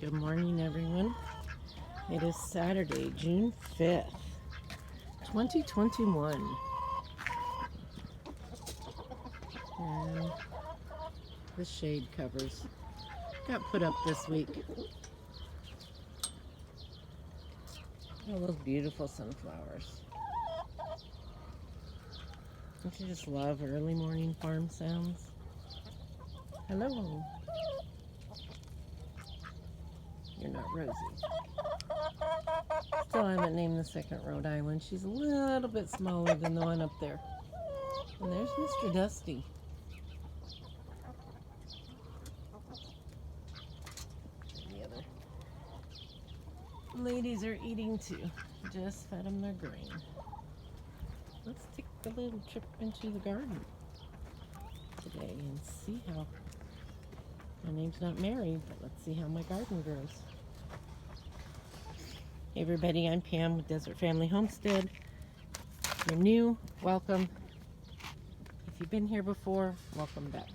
Good morning, everyone. It is Saturday, June 5th, 2021. And the shade covers got put up this week. All those beautiful sunflowers. Don't you just love early morning farm sounds? Hello. You're not Rosie. Still haven't named the second Rhode Island. She's a little bit smaller than the one up there. And there's Mr. Dusty. The other ladies are eating too. Just fed them their grain. Let's take a little trip into the garden today and see how. My name's not Mary, but let's see how my garden grows. Hey everybody, I'm Pam with Desert Family Homestead. If you're new, welcome. If you've been here before, welcome back.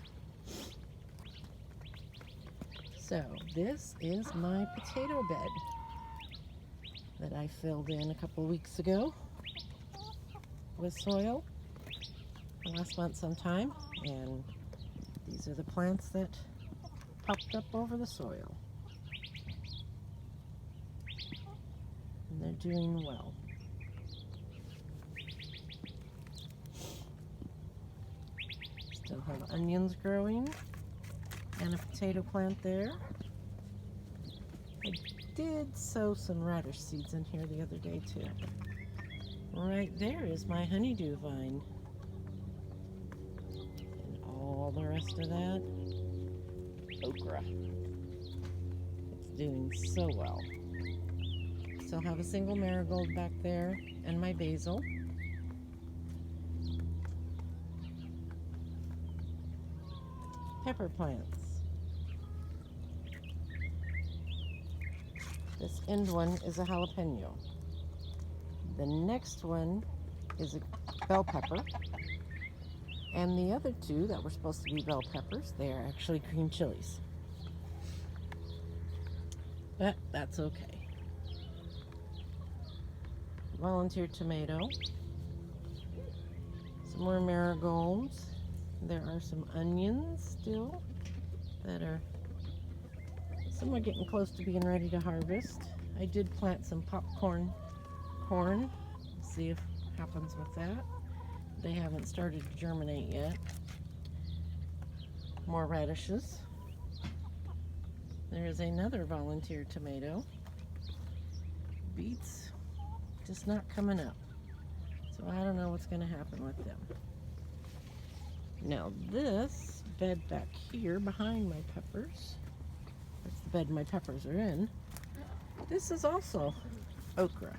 So this is my potato bed that I filled in a couple weeks ago with soil last month sometime, and these are the plants that popped up over the soil. And they're doing well. Still have onions growing and a potato plant there. I did sow some radish seeds in here the other day too. Right there is my honeydew vine. And all the rest of that, okra. It's doing so well. Still have a single marigold back there and my basil. Pepper plants. This end one is a jalapeno. The next one is a bell pepper. And the other two that were supposed to be bell peppers, they are actually green chilies. But that's okay. Volunteer tomato. Some more marigolds. There are some onions still that are, some are getting close to being ready to harvest. I did plant some popcorn corn. See if happens with that. They haven't started to germinate yet. More radishes. There is another volunteer tomato. Beets just not coming up. So I don't know what's going to happen with them. Now this bed back here behind my peppers, that's the bed my peppers are in, this is also okra.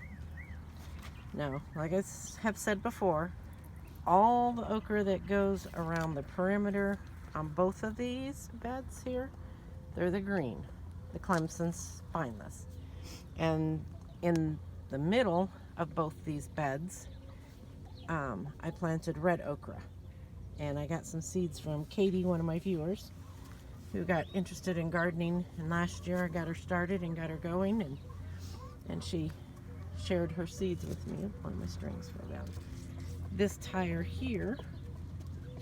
Now, like I have said before, all the okra that goes around the perimeter on both of these beds here, they're the green, the Clemson spineless. And in the middle of both these beds, I planted red okra. And I got some seeds from Katie, one of my viewers, who got interested in gardening. And last year I got her started and got her going, and she shared her seeds with me. One of my strings fell down. This tire here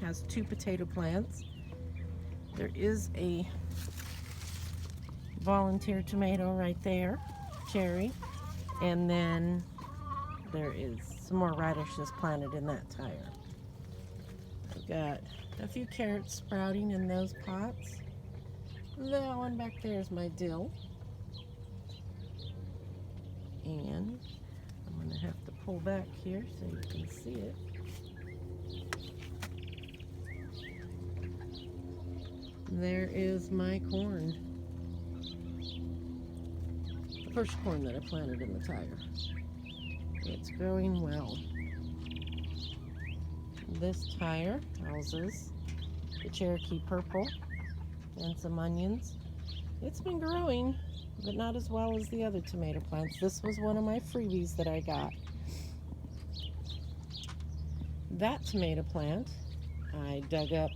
has two potato plants. There is a volunteer tomato right there, cherry, and then there is some more radishes planted in that tire. I've got a few carrots sprouting in those pots. That one back there is my dill. And I'm going to have to pull back here so you can see it. There is my corn. The first corn that I planted in the tire. It's growing well. This tire houses the Cherokee purple and some onions. It's been growing, but not as well as the other tomato plants. This was one of my freebies that I got. That tomato plant I dug up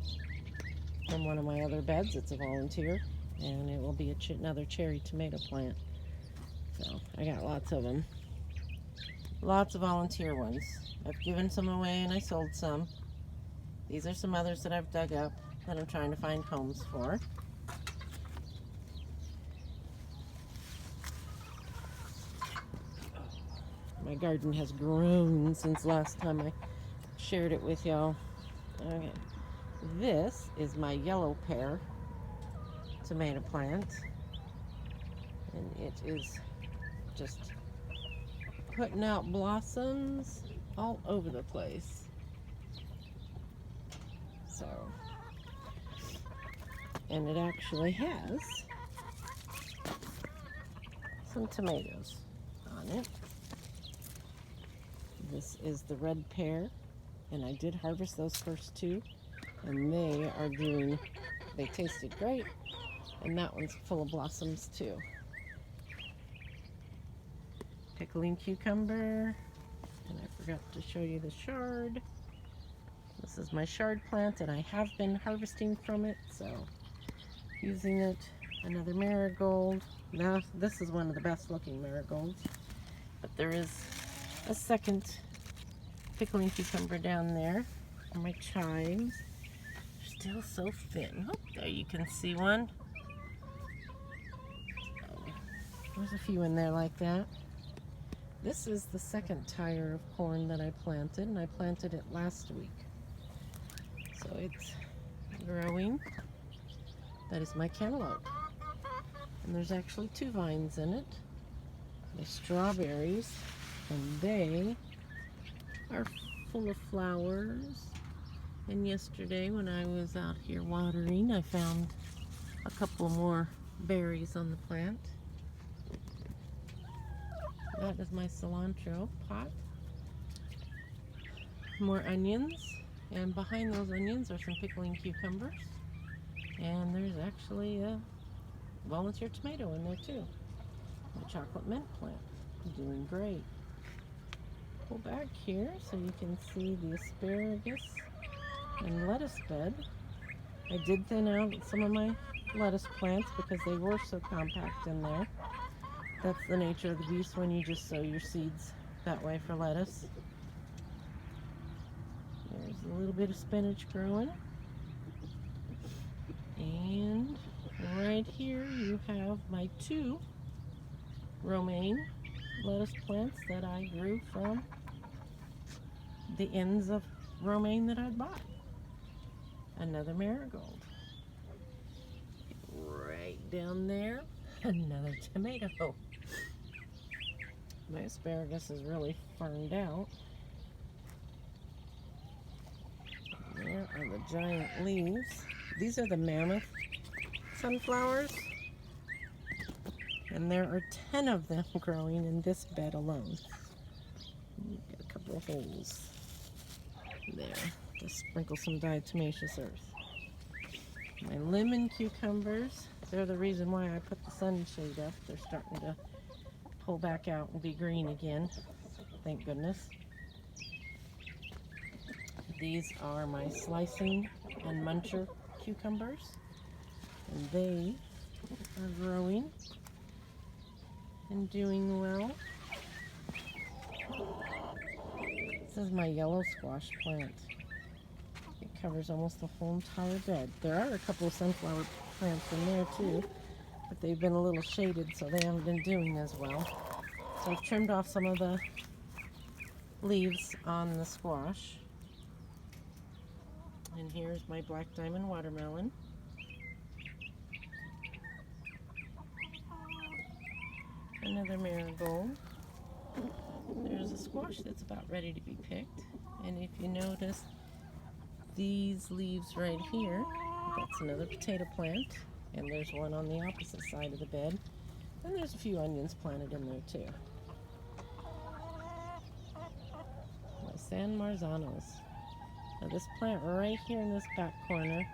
from one of my other beds. It's a volunteer. and it will be another cherry tomato plant. So I got lots of them. Lots of volunteer ones. I've given some away and I sold some. These are some others that I've dug up that I'm trying to find homes for. My garden has grown since last time I shared it with y'all. Okay, this is my yellow pear tomato plant, and it is just putting out blossoms all over the place. So, and it actually has some tomatoes on it. This is the red pear, and I did harvest those first two, and they tasted great, and that one's full of blossoms too. Pickling cucumber, and I forgot to show you the chard. This is my chard plant, and I have been harvesting from it, so using it. Another marigold. Now, this is one of the best looking marigolds, but there is a second pickling cucumber down there. And my chives are still so thin. Oh, there you can see one. Oh, there's a few in there like that. This is the second tire of corn that I planted, and I planted it last week. So it's growing. That is my cantaloupe. And there's actually 2 vines in it. They're strawberries, and they are full of flowers. And yesterday when I was out here watering, I found a couple more berries on the plant. That is my cilantro pot. More onions, and behind those onions are some pickling cucumbers. And there's actually a volunteer tomato in there too. The chocolate mint plant, doing great. Pull back here so you can see the asparagus and lettuce bed. I did thin out some of my lettuce plants because they were so compact in there. That's the nature of the beast when you just sow your seeds that way for lettuce. There's a little bit of spinach growing. And right here you have my 2 romaine lettuce plants that I grew from the ends of romaine that I bought. Another marigold. Right down there, another tomato. My asparagus is really ferned out. There are the giant leaves. These are the Mammoth Sunflowers, and there are 10 of them growing in this bed alone. Got a couple of holes there. Just sprinkle some diatomaceous earth. My lemon cucumbers, they're the reason why I put the sunshade up. They're starting to pull back out and be green again. Thank goodness. These are my slicing and muncher cucumbers, and they are growing and doing well. This is my yellow squash plant. It covers almost the whole entire bed. There are a couple of sunflower plants in there too, but they've been a little shaded, so they haven't been doing as well. So I've trimmed off some of the leaves on the squash. And here's my black diamond watermelon. Another marigold. There's a squash that's about ready to be picked. And if you notice these leaves right here, that's another potato plant. And there's one on the opposite side of the bed. And there's a few onions planted in there too. My San Marzanos. Now this plant right here in this back corner,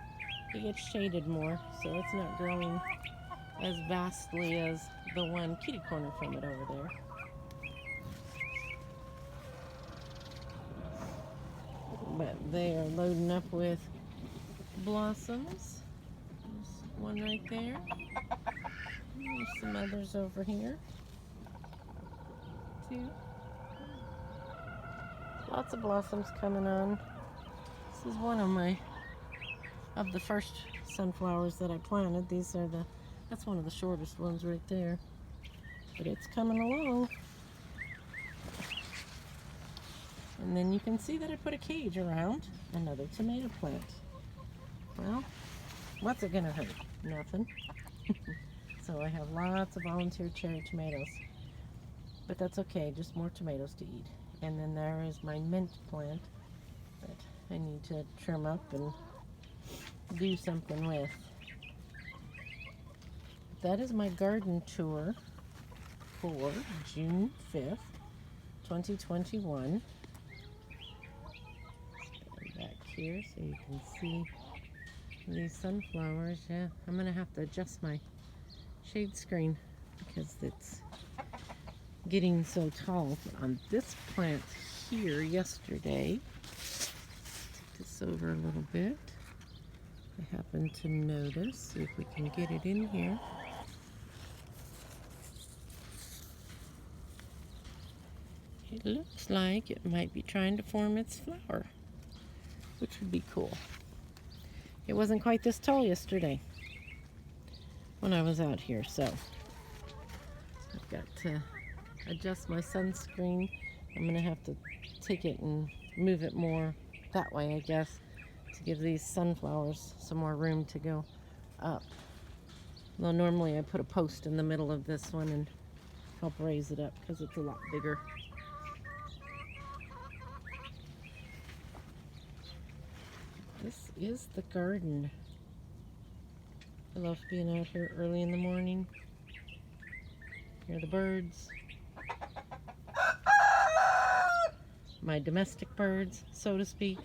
it gets shaded more, so it's not growing as vastly as the one kitty corner from it over there. But they are loading up with blossoms. There's one right there. There's some others over here, too. Lots of blossoms coming on. This is one of the first sunflowers that I planted. That's one of the shortest ones right there. But it's coming along. And then you can see that I put a cage around another tomato plant. Well, what's it gonna hurt? Nothing. So I have lots of volunteer cherry tomatoes. But that's okay, just more tomatoes to eat. And then there is my mint plant that I need to trim up and do something with. That is my garden tour for June 5th, 2021. Back here so you can see these sunflowers. Yeah, I'm going to have to adjust my shade screen because it's getting so tall. On this plant here yesterday, take this over a little bit. I happened to notice, see if we can get it in here. It looks like it might be trying to form its flower, which would be cool. It wasn't quite this tall yesterday when I was out here, so I've got to adjust my sunscreen. I'm going to have to take it and move it more that way, I guess, to give these sunflowers some more room to go up. Well, normally I put a post in the middle of this one and help raise it up because it's a lot bigger. This is the garden. I love being out here early in the morning. Hear the birds. My domestic birds, so to speak.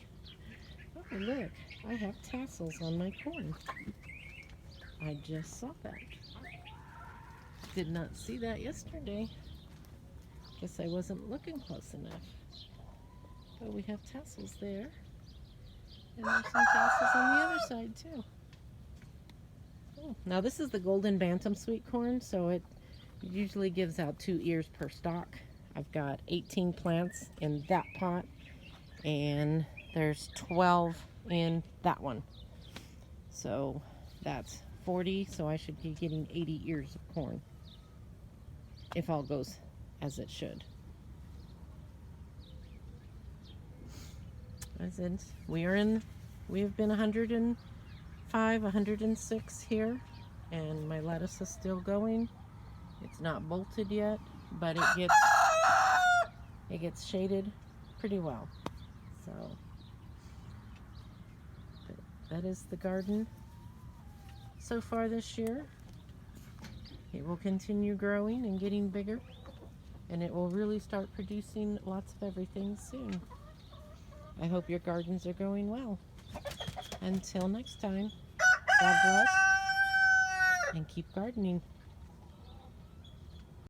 Oh, look, I have tassels on my corn. I just saw that. Did not see that yesterday. Guess I wasn't looking close enough. But we have tassels there. And there's some tassels on the other side too. Oh, now this is the golden bantam sweet corn, so it usually gives out 2 ears per stalk. I've got 18 plants in that pot, and there's 12 in that one. So that's 40, so I should be getting 80 ears of corn, if all goes as it should. As in, we have been 105, 106 here, and my lettuce is still going. It's not bolted yet, but it gets shaded pretty well. So that is the garden so far this year. It will continue growing and getting bigger, and it will really start producing lots of everything soon. I hope your gardens are going well. Until next time, God bless and keep gardening.